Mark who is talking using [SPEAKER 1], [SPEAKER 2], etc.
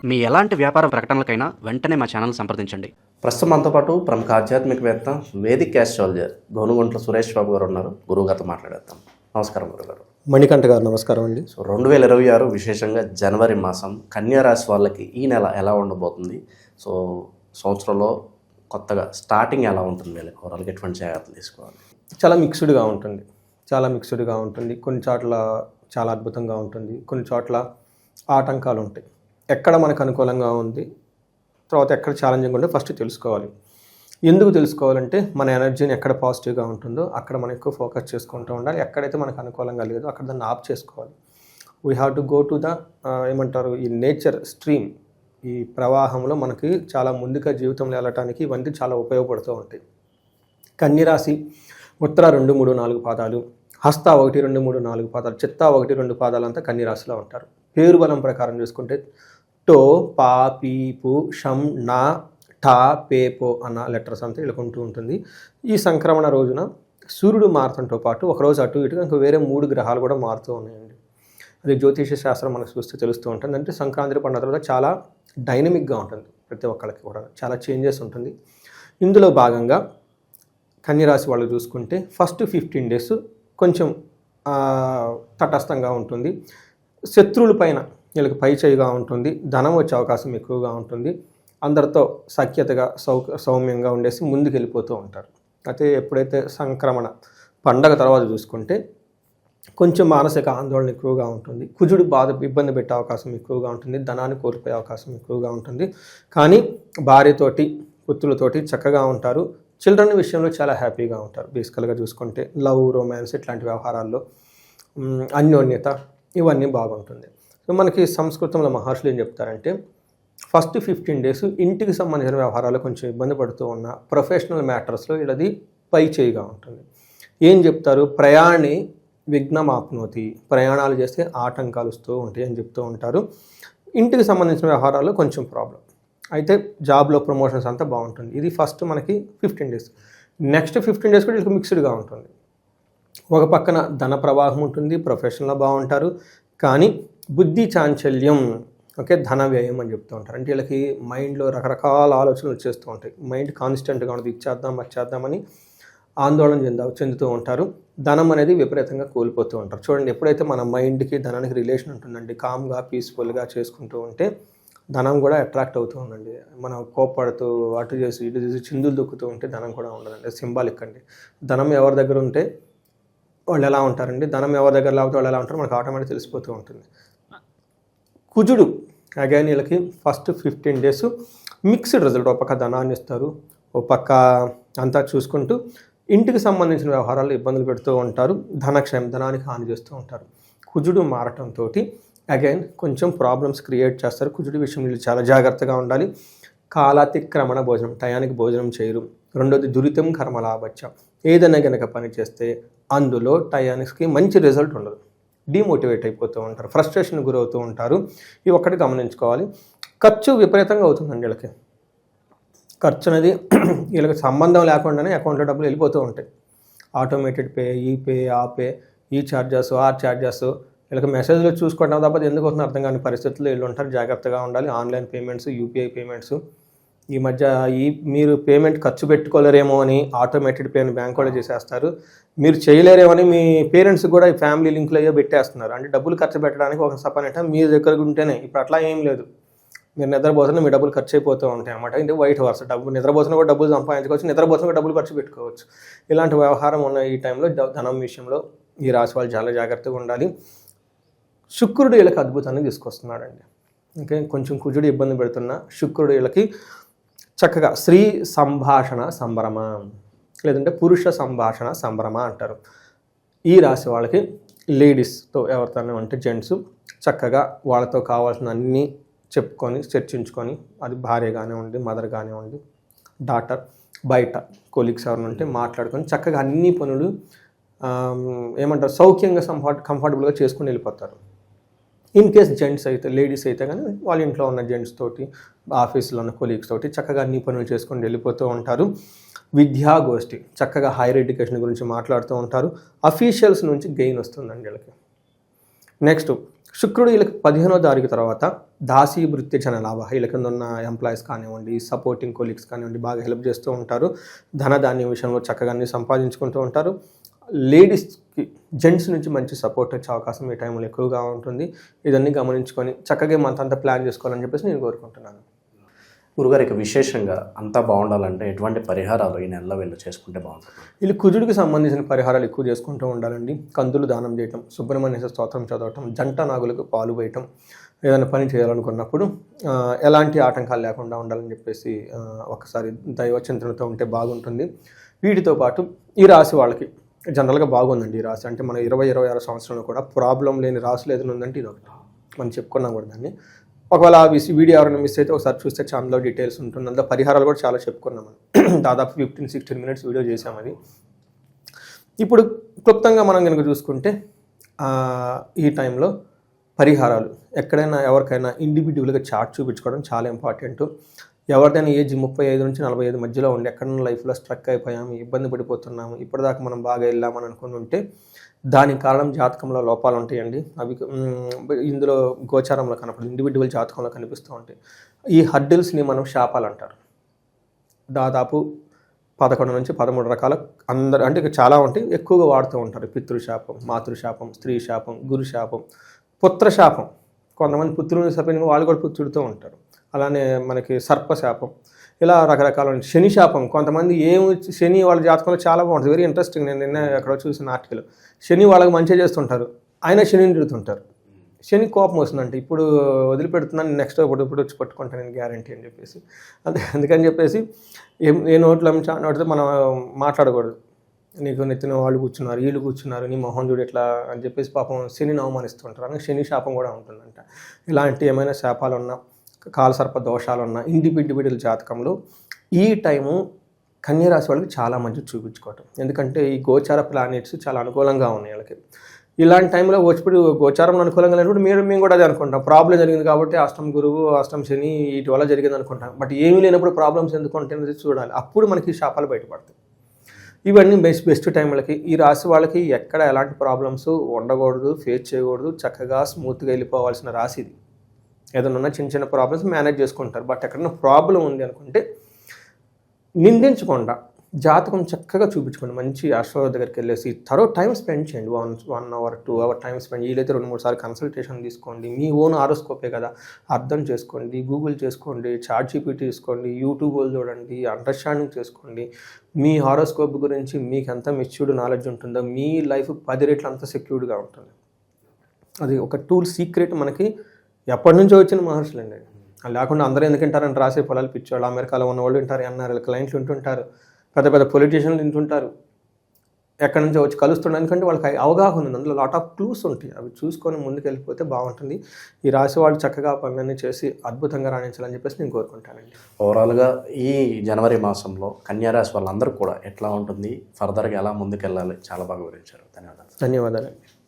[SPEAKER 1] మీ ఎలాంటి వ్యాపార ప్రకటనలకైనా వెంటనే మా ఛానల్ సంప్రదించండి.
[SPEAKER 2] ప్రస్తుతం మనతో పాటు ప్రముఖ ఆధ్యాత్మికవేత్త వేదిక్ ఆస్ట్రాలజర్ గోనుగుంట్ల సురేష్ బాబు గారు ఉన్నారు. గురువుగారితో మాట్లాడేద్దాం. నమస్కారం గురుగారు.
[SPEAKER 3] మణికంఠ గారు నమస్కారం అండి.
[SPEAKER 2] సో 2026 విశేషంగా జనవరి మాసం కన్యా రాశి వాళ్ళకి ఈ నెల ఎలా ఉండబోతుంది? సో సంవత్సరంలో కొత్తగా స్టార్టింగ్ ఎలా ఉంటుంది? వీళ్ళకి ఓవరాల్గా ఎటువంటి జాగ్రత్తలు తీసుకోవాలి?
[SPEAKER 3] చాలా మిక్స్డ్గా ఉంటుంది. కొన్ని చోట్ల చాలా అద్భుతంగా ఉంటుంది, కొన్ని చోట్ల ఆటంకాలు ఉంటాయి. ఎక్కడ మనకు అనుకూలంగా ఉంది, తర్వాత ఎక్కడ ఛాలెంజింగ్ ఉంటే ఫస్ట్ తెలుసుకోవాలి. ఎందుకు తెలుసుకోవాలంటే మన ఎనర్జీని ఎక్కడ పాజిటివ్గా ఉంటుందో అక్కడ మనం ఎక్కువ ఫోకస్ చేసుకుంటూ ఉండాలి. ఎక్కడైతే మనకు అనుకూలంగా లేదో అక్కడ దాన్ని ఆఫ్ చేసుకోవాలి. We have to go to the ఈ నేచర్ స్ట్రీమ్. ఈ ప్రవాహంలో మనకి చాలా ముందుగా జీవితంలో వెళ్ళటానికి ఇవన్నీ చాలా ఉపయోగపడుతూ ఉంటాయి. కన్యరాశి ఉత్తర 2, 3, 4 పాదాలు, హస్త 1, 2, 3, 4 పాదాలు, చిత్త 1, 2 పాదాలంతా కన్యరాశిలో ఉంటారు. పేరు బలం ప్రకారం చూసుకుంటే టో, పా, పీ, పు, షం, నా, టా, పే, పో అన్న లెటర్స్ అంతా ఇలాకుంటూ ఉంటుంది. ఈ సంక్రమణ రోజున సూర్యుడు మారటంతో పాటు ఒకరోజు అటు ఇటుగా ఇంకా వేరే 3 గ్రహాలు కూడా మారుతూ ఉన్నాయండి. అది జ్యోతిష శాస్త్రం మనకు చూస్తే తెలుస్తూ ఉంటుంది. అంటే సంక్రాంతి పండుగ తర్వాత చాలా డైనమిక్గా ఉంటుంది, ప్రతి ఒక్కళ్ళకి కూడా చాలా చేంజెస్ ఉంటుంది. ఇందులో భాగంగా కన్యరాశి వాళ్ళు చూసుకుంటే ఫస్ట్ 15 days కొంచెం తటస్థంగా ఉంటుంది. శత్రువుల పైన వీళ్ళకి పై చేయిగా ఉంటుంది. ధనం వచ్చే అవకాశం ఎక్కువగా ఉంటుంది. అందరితో సఖ్యతగా సౌమ్యంగా ఉండేసి ముందుకు వెళ్ళిపోతూ ఉంటారు. అయితే ఎప్పుడైతే సంక్రమణ పండగ తర్వాత చూసుకుంటే కొంచెం మానసిక ఆందోళన ఎక్కువగా ఉంటుంది. కుజుడు ఇబ్బంది పెట్టే అవకాశం ఎక్కువగా ఉంటుంది. ధనాన్ని కోల్పోయే అవకాశం ఎక్కువగా ఉంటుంది. కానీ భార్యతోటి పుత్రులతోటి చక్కగా ఉంటారు. చిల్డ్రన్ విషయంలో చాలా హ్యాపీగా ఉంటారు. బేసికల్గా చూసుకుంటే లవ్, రొమాన్స్ ఇట్లాంటి వ్యవహారాల్లో అన్యోన్యత ఇవన్నీ బాగుంటుంది. సో మనకి సంస్కృతంలో మహర్షులు ఏం చెప్తారంటే ఫస్ట్ 15 days ఇంటికి సంబంధించిన వ్యవహారాలు కొంచెం ఇబ్బంది పడుతూ ఉన్న ప్రొఫెషనల్ మ్యాటర్స్లో వీళ్ళది పై చేయిగా ఉంటుంది. ఏం చెప్తారు? ప్రయాణి విఘ్నమాప్నోతి, ప్రయాణాలు చేస్తే ఆటంకాలు వస్తూ ఉంటాయి అని చెప్తూ ఉంటారు. ఇంటికి సంబంధించిన వ్యవహారాల్లో కొంచెం ప్రాబ్లం. అయితే జాబ్లో ప్రమోషన్స్ అంతా బాగుంటుంది. ఇది ఫస్ట్ మనకి 15 days. నెక్స్ట్ 15 days కూడా వీళ్ళకి మిక్స్డ్గా ఉంటుంది. ఒక పక్కన ధన ప్రవాహం ఉంటుంది, ప్రొఫెషన్లో బాగుంటారు. కానీ బుద్ధి చాంచల్యం, ధన వ్యయం అని చెప్తూ ఉంటారు. అంటే వీళ్ళకి మైండ్లో రకరకాల ఆలోచనలు వచ్చేస్తూ ఉంటాయి. మైండ్ కాన్స్టెంట్గా ఉంటుంది. ఇచ్చేద్దామని ఆందోళన చెందుతూ ఉంటారు. ధనం అనేది విపరీతంగా కోల్పోతూ ఉంటారు. చూడండి, ఎప్పుడైతే మన మైండ్కి ధనానికి రిలేషన్ ఉంటుందండి, కామ్గా పీస్ఫుల్గా చేసుకుంటూ ఉంటే ధనం కూడా అట్రాక్ట్ అవుతూ ఉందండి. మనం కోప్పడుతూ అటు చేసి ఇటు చేసి చిందులు దొక్కుతూ ఉంటే ధనం కూడా ఉండదండి. సింబాలిక్ అండి. ధనం ఎవరి దగ్గర ఉంటే వాళ్ళు ఎలా ఉంటారండి, ధనం ఎవరి దగ్గర లేకపోతే వాళ్ళు ఎలా ఉంటారో మనకు ఆటోమేటిక్ తెలిసిపోతూ ఉంటుంది. కుజుడు అగైన్ వీళ్ళకి ఫస్ట్ 15 days మిక్స్డ్ రిజల్ట్. ఒక పక్క ధనాన్ని ఇస్తారు, ఒక పక్క అంతా చూసుకుంటూ ఇంటికి సంబంధించిన వ్యవహారాలు ఇబ్బందులు పెడుతూ ఉంటారు. ధనానికి హాని చేస్తూ ఉంటారు. కుజుడు మారటంతో అగైన్ కొంచెం ప్రాబ్లమ్స్ క్రియేట్ చేస్తారు. కుజుడి విషయం వీళ్ళు చాలా జాగ్రత్తగా ఉండాలి. కాలాతిక్రమణ భోజనం, టయానికి భోజనం చేయరు. రెండోది దురితం కర్మలాభచ్చ, ఏదైనా కనుక పని చేస్తే అందులో టయానికి మంచి రిజల్ట్ ఉండదు. డిమోటివేట్ అయిపోతూ ఉంటారు, ఫ్రస్ట్రేషన్ గురవుతూ ఉంటారు. ఇవి ఒక్కటి గమనించుకోవాలి. ఖర్చు విపరీతంగా అవుతుందండి వీళ్ళకి. ఖర్చు అనేది వీళ్ళకి సంబంధం లేకుండానే అకౌంట్లో డబ్బులు వెళ్ళిపోతూ ఉంటాయి. ఆటోమేటెడ్ పే, ఈ పే, ఆ పే, ఈ ఛార్జెస్, ఆ ఛార్జెస్, వీళ్ళకి మెసేజ్లో చూసుకోవడం తప్ప ఎందుకు వస్తుందో అర్థం కాని పరిస్థితుల్లో వీళ్ళు ఉంటారు. జాగ్రత్తగా ఉండాలి. ఆన్లైన్ పేమెంట్స్, యూపీఐ పేమెంట్స్, ఈ మధ్య మీరు పేమెంట్ ఖర్చు పెట్టుకోలేరేమో అని ఆటోమేటెడ్ పేని బ్యాంక్ కూడా చేసేస్తారు. మీరు చేయలేరేమో అని మీ పేరెంట్స్ కూడా ఈ ఫ్యామిలీ లింక్లు అయ్యో పెట్టేస్తున్నారు. అంటే డబ్బులు ఖర్చు పెట్టడానికి ఒక సపరేట్ మీ దగ్గర ఉంటేనే. ఇప్పుడు అట్లా ఏం లేదు. మీరు నిద్రపోతున్నా మీ డబ్బులు ఖర్చు అయిపోతూ ఉంటాయి అన్నమాట. అంటే వైట్ వర్స్, నిద్రపోతున్నా కూడా డబ్బులు సంపాదించుకోవచ్చు, నిద్రపోతున్నా కూడా డబ్బులు ఖర్చు పెట్టుకోవచ్చు. ఇలాంటి వ్యవహారం ఉన్న ఈ టైంలో ధనం విషయంలో ఈ రాశి వాళ్ళు చాలా జాగ్రత్తగా ఉండాలి. శుక్రుడు వీళ్ళకి అద్భుతాన్ని తీసుకొస్తున్నాడండి. కొంచెం కుజుడు ఇబ్బంది పెడుతున్న శుక్రుడు వీళ్ళకి చక్కగా స్త్రీ సంభాషణ సంభ్రమ, లేదంటే పురుష సంభాషణ సంభ్రమ అంటారు. ఈ రాశి వాళ్ళకి లేడీస్తో ఎవరితోనే అంటే జెంట్స్ చక్కగా వాళ్ళతో కావాల్సిన అన్నీ చెప్పుకొని చర్చించుకొని, అది భార్య కానివ్వండి, మదర్ కానివ్వండి, డాటర్, బయట కొలీగ్స్ ఎవరైనా ఉంటే మాట్లాడుకొని చక్కగా అన్ని పనులు సౌఖ్యంగా కంఫర్టబుల్గా చేసుకుని వెళ్ళిపోతారు. ఇన్ కేస్ జెంట్స్ అయితే, లేడీస్ అయితే కానీ వాళ్ళ ఇంట్లో ఉన్న జెంట్స్ తోటి, ఆఫీస్లో ఉన్న కొలీగ్స్ తోటి చక్కగా అన్ని పనులు చేసుకొని వెళ్ళిపోతూ ఉంటారు. విద్యాగోష్ఠి, చక్కగా హైయర్ ఎడ్యుకేషన్ గురించి మాట్లాడుతూ ఉంటారు. అఫీషియల్స్ నుంచి గెయిన్ వస్తుందండి వీళ్ళకి. నెక్స్ట్ శుక్రుడు వీళ్ళకి 15వ తారీఖు తర్వాత దాసీ వృత్తి జన లాభ వీళ్ళ కింద ఉన్న ఎంప్లాయీస్ కానివ్వండి, సపోర్టింగ్ కొలీగ్స్ కానివ్వండి, బాగా హెల్ప్ చేస్తూ ఉంటారు. ధనధాన్యం విషయంలో చక్కగా అన్ని సంపాదించుకుంటూ ఉంటారు. లేడీస్కి జెంట్స్ నుంచి మంచి సపోర్ట్ వచ్చే అవకాశం ఈ టైంలో ఎక్కువగా ఉంటుంది. ఇదన్నీ గమనించుకొని చక్కగా మంత్ అంతా ప్లాన్ చేసుకోవాలని చెప్పేసి నేను కోరుకుంటున్నాను.
[SPEAKER 2] గురుగారు ఇక విశేషంగా అంతా బాగుండాలంటే ఎటువంటి పరిహారాలు ఈ నెలలో వీళ్ళు చేసుకుంటే బాగుంటుంది?
[SPEAKER 3] వీళ్ళు కుజుడికి సంబంధించిన పరిహారాలు ఎక్కువ చేసుకుంటూ ఉండాలండి. కందులు దానం చేయటం, సుబ్రహ్మణ్య స్తోత్రం చదవటం, జంట నాగులకు పాలు వేయటం, ఏదైనా పని చేయాలనుకున్నప్పుడు ఎలాంటి ఆటంకాలు లేకుండా ఉండాలని చెప్పేసి ఒకసారి దైవ చింతనతో ఉంటే బాగుంటుంది. వీటితో పాటు ఈ రాశి వాళ్ళకి జనరల్గా బాగుందండి. ఈ రాశి అంటే మన 20-26 సంవత్సరంలో కూడా ప్రాబ్లం లేని రాశులు ఏదైనా ఉందంటే ఇది ఒకటి. మనం చెప్పుకున్నాం కూడా దాన్ని. ఒకవేళ ఆ వీడియో ఎవరైనా మిస్ అయితే ఒకసారి చూస్తే ఛానల్లో డీటెయిల్స్ ఉంటుంది. అందులో పరిహారాలు కూడా చాలా చెప్పుకున్నాం. దాదాపు 15-16 మినిట్స్ వీడియో చేసాం అది. ఇప్పుడు క్లుప్తంగా మనం కనుక చూసుకుంటే ఈ టైంలో పరిహారాలు ఎక్కడైనా ఎవరికైనా ఇండివిజువల్గా చార్ట్ చూపించుకోవడం చాలా ఇంపార్టెంట్. ఎవరిదైనా ఏజ్ 35 నుంచి 45 మధ్యలో ఉండి ఎక్కడైనా లైఫ్లో స్ట్రక్ అయిపోయాము, ఇబ్బంది పడిపోతున్నాము, ఇప్పటిదాకా మనం బాగా వెళ్ళామని అనుకుని ఉంటే దానికి కారణం జాతకంలో లోపాలు ఉంటాయండి. అవి ఇందులో గోచారంలో కనపడదు, ఇండివిజువల్ జాతకంలో కనిపిస్తూ ఉంటాయి. ఈ హర్డిల్స్ని మనం శాపాలు అంటారు. దాదాపు 11 నుంచి 13 రకాల అందరు అంటే చాలా ఉంటాయి, ఎక్కువగా వాడుతూ ఉంటారు. పితృశాపం, మాతృశాపం, స్త్రీ శాపం, గురు శాపం, పుత్రశాపం. కొంతమంది పుత్రుని శపించిన వాళ్ళు కూడా పుత్రుడితో ఉంటారు. అలానే మనకి సర్పశాపం, ఇలా రకరకాల శని శాపం. కొంతమంది శని వాళ్ళ జాతకంలో చాలా బాగుంటుంది. Very interesting. నేను నిన్న ఎక్కడో చూసిన ఆర్టికల్. శని వాళ్ళకి మంచిగా చేస్తుంటారు, ఆయన శనిని తిడుతుంటారు. శని కోపం వస్తుందంటే ఇప్పుడు వదిలిపెడుతున్నాను, నెక్స్ట్ ఇప్పుడు వచ్చి పట్టుకుంటాను నేను గ్యారంటీ అని చెప్పేసి. అందుకని చెప్పేసి ఏ నోట్లో నోటితో మనం మాట్లాడకూడదు. నీకు నెత్తిన వాళ్ళు కూర్చున్నారు, వీళ్ళు కూర్చున్నారు, నీ మొహం చూడు ఎట్లా అని చెప్పేసి పాపం శనిని అవమానిస్తుంటారు. అందుకే శని శాపం కూడా ఉంటుందంట. ఇలాంటి ఏమైనా శాపాలు ఉన్నా, కాలసర్ప దోషాలు ఉన్న ఇండివిజువల్ జాతకంలో ఈ టైము కన్యరాశి వాళ్ళకి చాలా మంచి చూపించుకోవటం. ఎందుకంటే ఈ గోచార ప్లానెట్స్ చాలా అనుకూలంగా ఉన్నాయి వాళ్ళకి. ఇలాంటి టైంలో ఇప్పుడు గోచారం అనుకూలంగా లేనప్పుడు మేము కూడా అదే అనుకుంటాం. ప్రాబ్లం జరిగింది కాబట్టి అష్టం గురువు, అష్టం శని వీటి వల్ల జరిగింది అనుకుంటాం. బట్ ఏమీ లేనప్పుడు ప్రాబ్లమ్స్ ఎందుకు ఉంటాయనేది చూడాలి. అప్పుడు మనకి శాపాలు బయటపడతాయి. ఇవన్నీ బెస్ట్ టైంలకి ఈ రాశి వాళ్ళకి ఎక్కడ ఎలాంటి ప్రాబ్లమ్స్ ఉండకూడదు, ఫేస్ చేయకూడదు, చక్కగా స్మూత్గా వెళ్ళిపోవాల్సిన రాశి ఇది. ఏదైనా ఉన్న చిన్న ప్రాబ్లమ్స్ మేనేజ్ చేసుకుంటారు. బట్ ఎక్కడైనా ప్రాబ్లం ఉంది అనుకుంటే నిందించకుండా జాతకం చక్కగా చూపించుకోండి. మంచి ఆస్ట్రాలజర్ దగ్గరికి వెళ్ళేసి టైం స్పెండ్ చేయండి. 1 అవర్ 2 అవర్ టైం స్పెండ్. వీలైతే 2-3 సార్లు కన్సల్టేషన్ తీసుకోండి. మీ ఓన్ ఆరోస్కోపే కదా, అర్థం చేసుకోండి, గూగుల్ చేసుకోండి, చాట్ జీపీటీ తీసుకోండి, యూట్యూబ్లో చూడండి, అండర్స్టాండింగ్ చేసుకోండి. మీ హారోస్కోప్ గురించి మీకు ఎంత మెచ్యూర్డ్ నాలెడ్జ్ ఉంటుందో మీ లైఫ్ 10 రెట్లు అంత సెక్యూర్డ్గా ఉంటుంది. అది ఒక టూల్ సీక్రెట్ మనకి ఎప్పటి నుంచో వచ్చిన మహర్షులు అండి. లేకుండా అందరూ ఎందుకు వింటారని రాసే పొలాలు పిచ్చోళ్ళు, అమెరికాలో ఉన్న వాళ్ళు వింటారు, ఎన్ఆర్ఎల్ క్లయింట్లు వింటుంటారు, పెద్ద పెద్ద పొలిటీషియన్లు వింటుంటారు. ఎక్కడి నుంచో వచ్చి కలుస్తుండే, ఎందుకంటే వాళ్ళకి అవగాహన ఉంది. అందులో లాట్ ఆఫ్ క్లూస్ ఉంటాయి. అవి చూసుకొని ముందుకు వెళ్ళిపోతే బాగుంటుంది. ఈ రాశి వాళ్ళు చక్కగా పనులన్నీ చేసి అద్భుతంగా రాణించాలని చెప్పేసి నేను కోరుకుంటానండి.
[SPEAKER 2] ఓవరాల్గా ఈ జనవరి మాసంలో కన్యారాశి వాళ్ళందరూ కూడా ఎట్లా ఉంటుంది, ఫర్దర్గా ఎలా ముందుకెళ్ళాలి చాలా బాగా వివరించారు. ధన్యవాదాలు.
[SPEAKER 3] ధన్యవాదాలండి.